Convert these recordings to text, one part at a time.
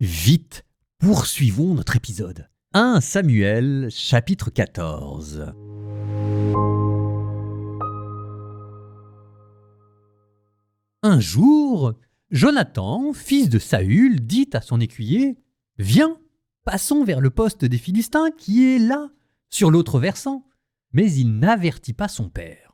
Vite, poursuivons notre épisode. 1 Samuel, chapitre 14. Un jour, Jonathan, fils de Saül, dit à son écuyer « Viens, passons vers le poste des Philistins qui est là, sur l'autre versant. » Mais il n'avertit pas son père.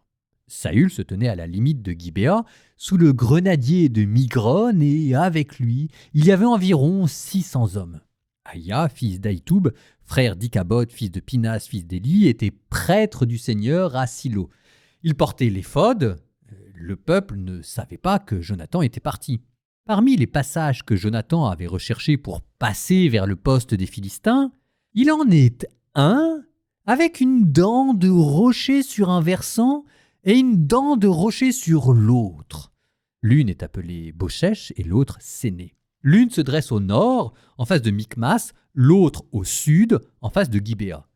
Saül se tenait à la limite de Gibéa, sous le grenadier de Migron, et avec lui, il y avait environ 600 hommes. Aïa, fils d'Aïtoub, frère d'Ikabod, fils de Pinas, fils d'Éli, était prêtre du Seigneur à Silo. Il portait l'éphod. Le peuple ne savait pas que Jonathan était parti. Parmi les passages que Jonathan avait recherchés pour passer vers le poste des Philistins, il en est un avec une dent de rocher sur un versant et une dent de rocher sur l'autre. L'une est appelée Boshech et l'autre Séné. L'une se dresse au nord, en face de Michmas, l'autre au sud, en face de Gibéa.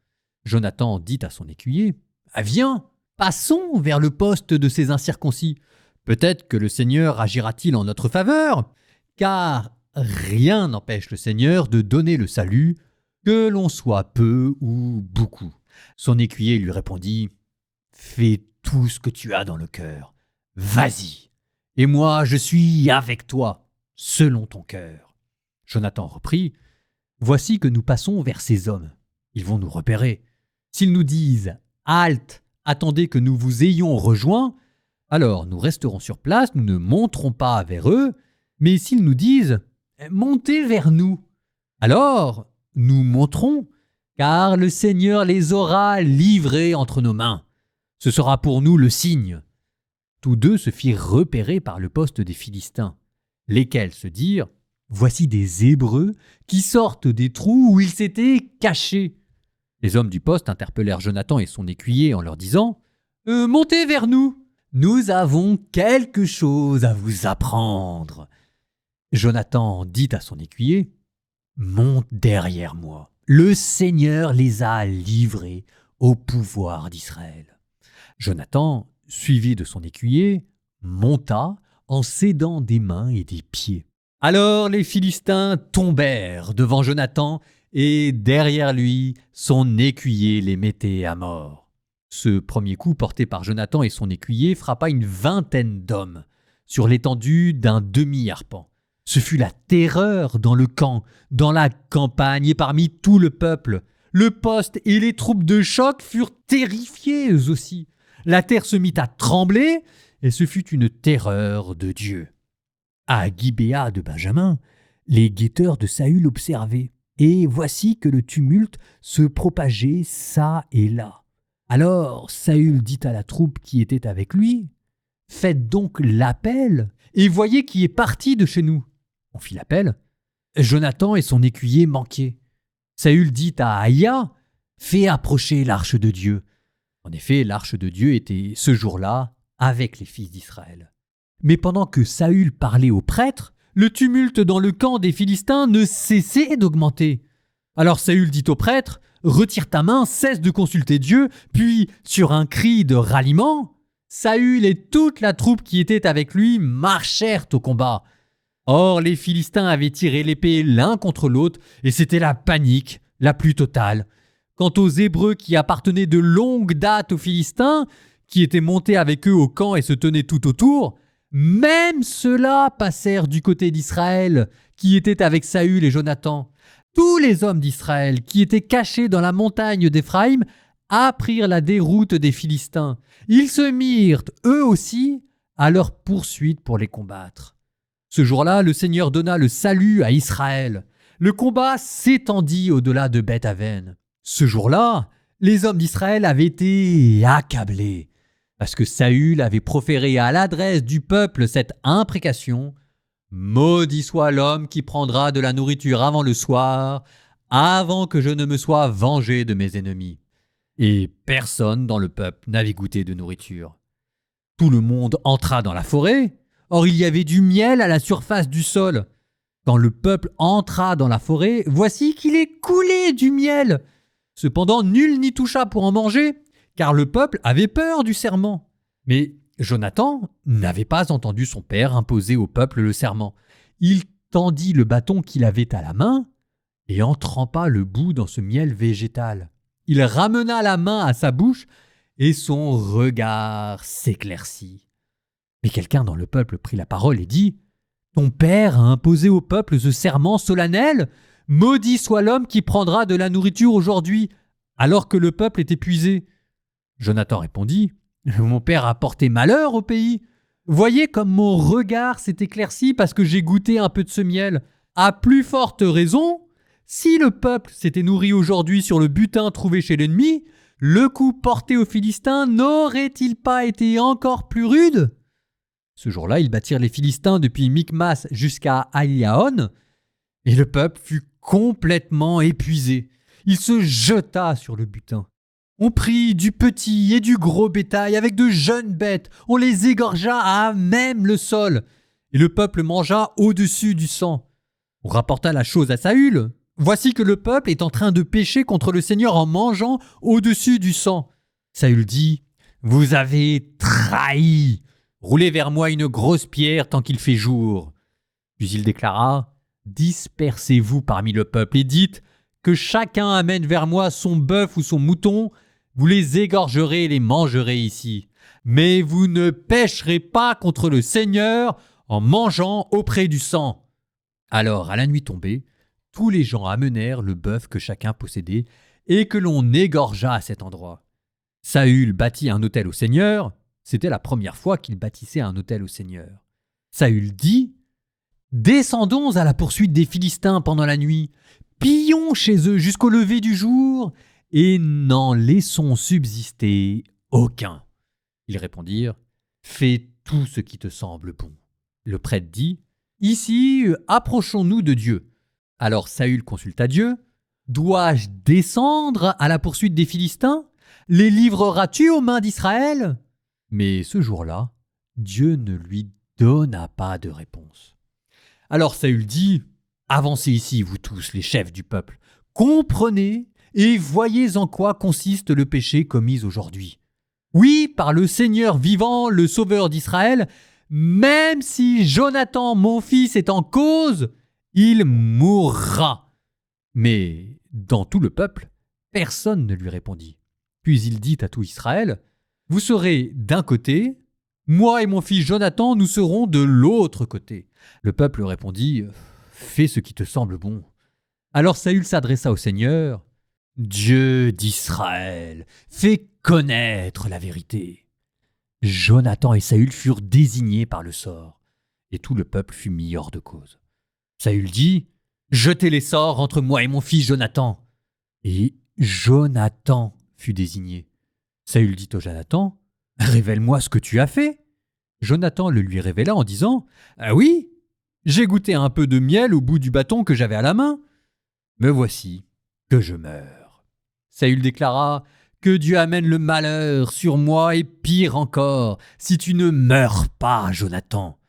Jonathan dit à son écuyer « Viens, passons vers le poste de ces incirconcis. Peut-être que le Seigneur agira-t-il en notre faveur, car rien n'empêche le Seigneur de donner le salut, que l'on soit peu ou beaucoup. » Son écuyer lui répondit « Fais tout ce que tu as dans le cœur. Vas-y, et moi je suis avec toi, selon ton cœur. » Jonathan reprit « Voici que nous passons vers ces hommes. Ils vont nous repérer. S'ils nous disent « Halte, attendez que nous vous ayons rejoints », alors nous resterons sur place, nous ne monterons pas vers eux, mais s'ils nous disent « Montez vers nous », alors nous monterons, car le Seigneur les aura livrés entre nos mains. Ce sera pour nous le signe. » Tous deux se firent repérer par le poste des Philistins, lesquels se dirent « Voici des Hébreux qui sortent des trous où ils s'étaient cachés. » Les hommes du poste interpellèrent Jonathan et son écuyer en leur disant « Montez vers nous, nous avons quelque chose à vous apprendre. » Jonathan dit à son écuyer « Monte derrière moi. Le Seigneur les a livrés au pouvoir d'Israël. » Jonathan, suivi de son écuyer, monta en s'aidant des mains et des pieds. Alors les Philistins tombèrent devant Jonathan et derrière lui, son écuyer les mettait à mort. Ce premier coup porté par Jonathan et son écuyer frappa une vingtaine d'hommes sur l'étendue d'un demi-arpent. Ce fut la terreur dans le camp, dans la campagne et parmi tout le peuple. Le poste et les troupes de choc furent terrifiés eux aussi. La terre se mit à trembler, et ce fut une terreur de Dieu. À Gibéa de Benjamin, les guetteurs de Saül observaient, et voici que le tumulte se propageait çà et là. Alors Saül dit à la troupe qui était avec lui, « Faites donc l'appel, et voyez qui est parti de chez nous. » On fit l'appel. Jonathan et son écuyer manquaient. Saül dit à Aïa, « Fais approcher l'arche de Dieu. » En effet, l'arche de Dieu était ce jour-là avec les fils d'Israël. Mais pendant que Saül parlait aux prêtres, le tumulte dans le camp des Philistins ne cessait d'augmenter. Alors Saül dit aux prêtres, « Retire ta main, cesse de consulter Dieu. » Puis, sur un cri de ralliement, Saül et toute la troupe qui était avec lui marchèrent au combat. Or, les Philistins avaient tiré l'épée l'un contre l'autre, et c'était la panique la plus totale. Quant aux Hébreux qui appartenaient de longue date aux Philistins, qui étaient montés avec eux au camp et se tenaient tout autour, même ceux-là passèrent du côté d'Israël, qui était avec Saül et Jonathan. Tous les hommes d'Israël qui étaient cachés dans la montagne d'Éphraïm apprirent la déroute des Philistins. Ils se mirent, eux aussi, à leur poursuite pour les combattre. Ce jour-là, le Seigneur donna le salut à Israël. Le combat s'étendit au-delà de Beth-Aven. Ce jour-là, les hommes d'Israël avaient été accablés, parce que Saül avait proféré à l'adresse du peuple cette imprécation « Maudit soit l'homme qui prendra de la nourriture avant le soir, avant que je ne me sois vengé de mes ennemis. » Et personne dans le peuple n'avait goûté de nourriture. Tout le monde entra dans la forêt. Or il y avait du miel à la surface du sol. Quand le peuple entra dans la forêt, voici qu'il est coulé du miel. Cependant, nul n'y toucha pour en manger, car le peuple avait peur du serment. Mais Jonathan n'avait pas entendu son père imposer au peuple le serment. Il tendit le bâton qu'il avait à la main et en trempa le bout dans ce miel végétal. Il ramena la main à sa bouche et son regard s'éclaircit. Mais quelqu'un dans le peuple prit la parole et dit « Ton père a imposé au peuple ce serment solennel ? Maudit soit l'homme qui prendra de la nourriture aujourd'hui, alors que le peuple est épuisé. » Jonathan répondit « Mon père a porté malheur au pays. Voyez comme mon regard s'est éclairci parce que j'ai goûté un peu de ce miel. À plus forte raison, si le peuple s'était nourri aujourd'hui sur le butin trouvé chez l'ennemi, le coup porté aux Philistins n'aurait-il pas été encore plus rude ?» Ce jour-là, ils battirent les Philistins depuis Michmas jusqu'à Aïaon, et le peuple fut complètement épuisé. Il se jeta sur le butin. On prit du petit et du gros bétail avec de jeunes bêtes. On les égorgea à même le sol. Et le peuple mangea au-dessus du sang. On rapporta la chose à Saül. Voici que le peuple est en train de pécher contre le Seigneur en mangeant au-dessus du sang. Saül dit « Vous avez trahi. Roulez vers moi une grosse pierre tant qu'il fait jour. » Puis il déclara « Dispersez-vous parmi le peuple et dites que chacun amène vers moi son bœuf ou son mouton. Vous les égorgerez et les mangerez ici. Mais vous ne pécherez pas contre le Seigneur en mangeant auprès du sang. » Alors, à la nuit tombée, tous les gens amenèrent le bœuf que chacun possédait et que l'on égorgea à cet endroit. Saül bâtit un autel au Seigneur. C'était la première fois qu'il bâtissait un autel au Seigneur. Saül dit « Descendons à la poursuite des Philistins pendant la nuit. Pillons chez eux jusqu'au lever du jour et n'en laissons subsister aucun. » Ils répondirent « Fais tout ce qui te semble bon. » Le prêtre dit « Ici, approchons-nous de Dieu. » Alors Saül consulta Dieu. « Dois-je descendre à la poursuite des Philistins? Les livreras-tu aux mains d'Israël ?» Mais ce jour-là, Dieu ne lui donna pas de réponse. Alors Saül dit « Avancez ici, vous tous, les chefs du peuple. Comprenez et voyez en quoi consiste le péché commis aujourd'hui. Oui, par le Seigneur vivant, le Sauveur d'Israël, même si Jonathan, mon fils, est en cause, il mourra. » Mais dans tout le peuple, personne ne lui répondit. Puis il dit à tout Israël « Vous serez d'un côté, moi et mon fils Jonathan, nous serons de l'autre côté. » Le peuple répondit « Fais ce qui te semble bon. » Alors Saül s'adressa au Seigneur « Dieu d'Israël, fais connaître la vérité. » Jonathan et Saül furent désignés par le sort, et tout le peuple fut mis hors de cause. Saül dit « Jetez les sorts entre moi et mon fils Jonathan. » Et Jonathan fut désigné. Saül dit au Jonathan « Révèle-moi ce que tu as fait. » Jonathan le lui révéla en disant « Ah oui, j'ai goûté un peu de miel au bout du bâton que j'avais à la main. Me voici que je meurs. » Saül déclara « Que Dieu amène le malheur sur moi et pire encore, si tu ne meurs pas, Jonathan. »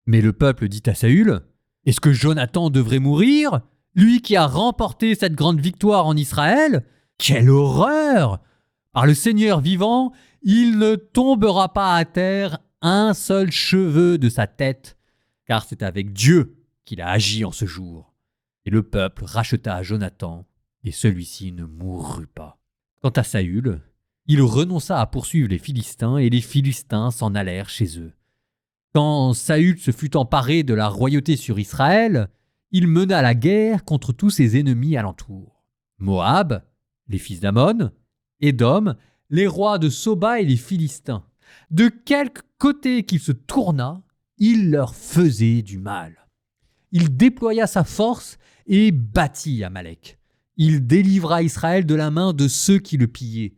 Mais le peuple dit à Saül « Est-ce que Jonathan devrait mourir, lui qui a remporté cette grande victoire en Israël? Quelle horreur! Par le Seigneur vivant, il ne tombera pas à terre un seul cheveu de sa tête, car c'est avec Dieu qu'il a agi en ce jour. » Et le peuple racheta Jonathan, et celui-ci ne mourut pas. Quant à Saül, il renonça à poursuivre les Philistins, et les Philistins s'en allèrent chez eux. Quand Saül se fut emparé de la royauté sur Israël, il mena la guerre contre tous ses ennemis alentour. Moab, les fils d'Ammon, Édom, les rois de Soba et les Philistins. De quelque côté qu'il se tourna, il leur faisait du mal. Il déploya sa force et battit Amalek. Il délivra Israël de la main de ceux qui le pillaient.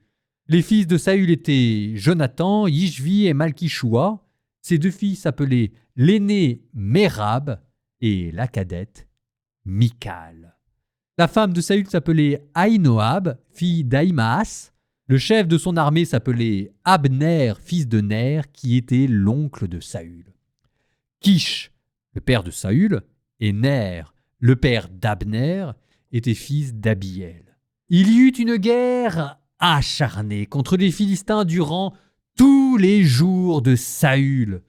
Les fils de Saül étaient Jonathan, Ishvi et Malkishua. Ses deux filles s'appelaient l'aînée Mérab et la cadette Michal. La femme de Saül s'appelait Ahinoab, fille d'Ahimaas. Le chef de son armée s'appelait Abner, fils de Ner, qui était l'oncle de Saül. Kish, le père de Saül, et Ner, le père d'Abner, étaient fils d'Abiel. Il y eut une guerre acharnée contre les Philistins durant tous les jours de Saül.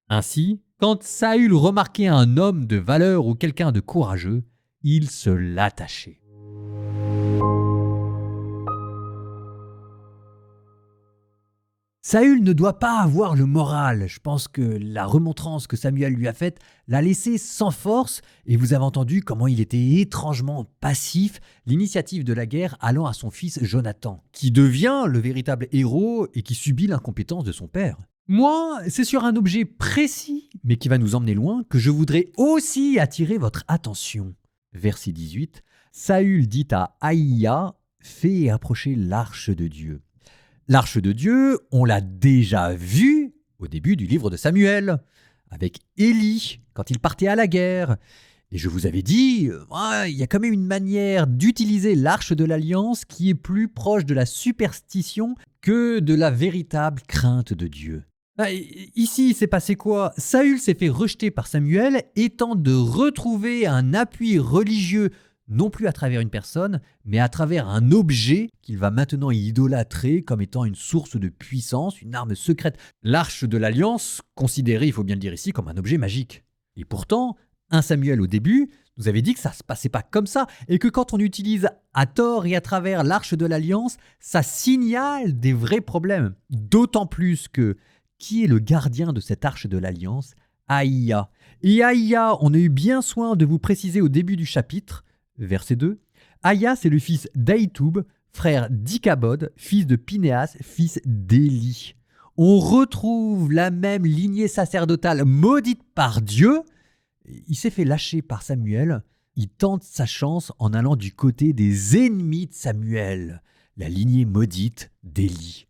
Ainsi, Quand Saül remarquait un homme de valeur ou quelqu'un de courageux, il se l'attachait. Saül ne doit pas avoir le moral. Je pense que la remontrance que Samuel lui a faite l'a laissé sans force et vous avez entendu comment il était étrangement passif, l'initiative de la guerre allant à son fils Jonathan, qui devient le véritable héros et qui subit l'incompétence de son père. Moi, c'est sur un objet précis, mais qui va nous emmener loin, que je voudrais aussi attirer votre attention. Verset 18, Saül dit à Aïa, « Fais approcher l'arche de Dieu ». L'arche de Dieu, on l'a déjà vue au début du livre de Samuel, avec Élie, quand il partait à la guerre. Et je vous avais dit, il y a quand même une manière d'utiliser l'arche de l'Alliance qui est plus proche de la superstition que de la véritable crainte de Dieu. Ici, il s'est passé quoi? Saül s'est fait rejeter par Samuel et tente de retrouver un appui religieux non plus à travers une personne, mais à travers un objet qu'il va maintenant idolâtrer comme étant une source de puissance, une arme secrète. L'arche de l'Alliance, considérée, il faut bien le dire ici, comme un objet magique. Et pourtant, 1 Samuel au début nous avait dit que ça ne se passait pas comme ça, et que quand on utilise à tort et à travers l'arche de l'Alliance, ça signale des vrais problèmes. D'autant plus que, qui est le gardien de cette arche de l'Alliance? Aïa. Et Aïa, on a eu bien soin de vous préciser au début du chapitre, Verset 2. Aïa, c'est le fils d'Aïtoub, frère d'Ikabod, fils de Pinéas, fils d'Élie. On retrouve la même lignée sacerdotale maudite par Dieu. Il s'est fait lâcher par Samuel. Il tente sa chance en allant du côté des ennemis de Samuel, la lignée maudite d'Élie.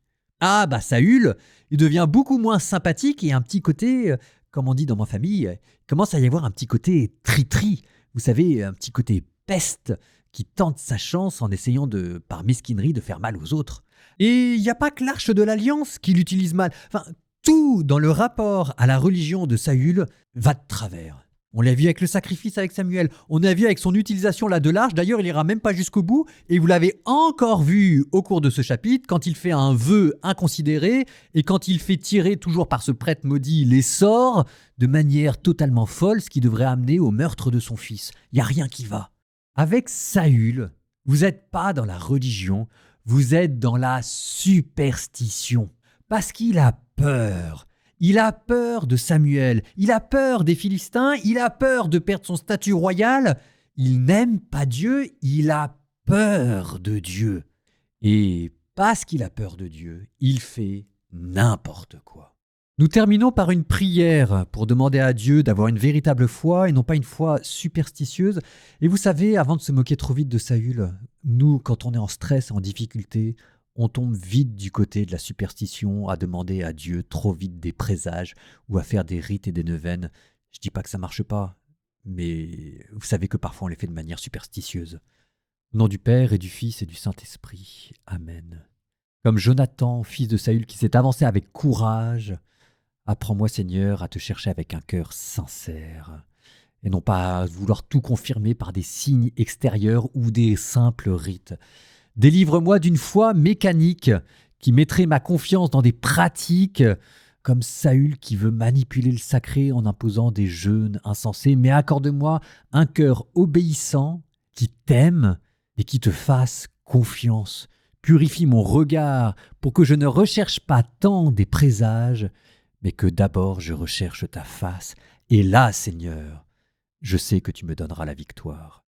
Saül, il devient beaucoup moins sympathique et un petit côté, comme on dit dans ma famille, il commence à y avoir un petit côté tri-tri. Vous savez, un petit côté peste qui tente sa chance en essayant par mesquinerie de faire mal aux autres. Et il n'y a pas que l'arche de l'Alliance qui l'utilise mal. Tout dans le rapport à la religion de Saül va de travers. On l'a vu avec le sacrifice avec Samuel, on a vu avec son utilisation là de l'arche, d'ailleurs il n'ira même pas jusqu'au bout, et vous l'avez encore vu au cours de ce chapitre, quand il fait un vœu inconsidéré, et quand il fait tirer toujours par ce prêtre maudit les sorts, de manière totalement folle, ce qui devrait amener au meurtre de son fils. Il n'y a rien qui va. Avec Saül, vous n'êtes pas dans la religion, vous êtes dans la superstition. Parce qu'il a peur. Il a peur de Samuel, il a peur des Philistins, il a peur de perdre son statut royal. Il n'aime pas Dieu, il a peur de Dieu. Et parce qu'il a peur de Dieu, il fait n'importe quoi. Nous terminons par une prière pour demander à Dieu d'avoir une véritable foi et non pas une foi superstitieuse. Et vous savez, avant de se moquer trop vite de Saül, nous, quand on est en stress, en difficulté, on tombe vite du côté de la superstition, à demander à Dieu trop vite des présages ou à faire des rites et des neuvaines. Je dis pas que ça marche pas, mais vous savez que parfois on les fait de manière superstitieuse. Au nom du Père et du Fils et du Saint-Esprit. Amen. Comme Jonathan, fils de Saül, qui s'est avancé avec courage, apprends-moi, Seigneur, à te chercher avec un cœur sincère, et non pas à vouloir tout confirmer par des signes extérieurs ou des simples rites. Délivre-moi d'une foi mécanique qui mettrait ma confiance dans des pratiques comme Saül qui veut manipuler le sacré en imposant des jeûnes insensés, mais accorde-moi un cœur obéissant qui t'aime et qui te fasse confiance. Purifie mon regard pour que je ne recherche pas tant des présages, mais que d'abord je recherche ta face. Et là, Seigneur, je sais que tu me donneras la victoire.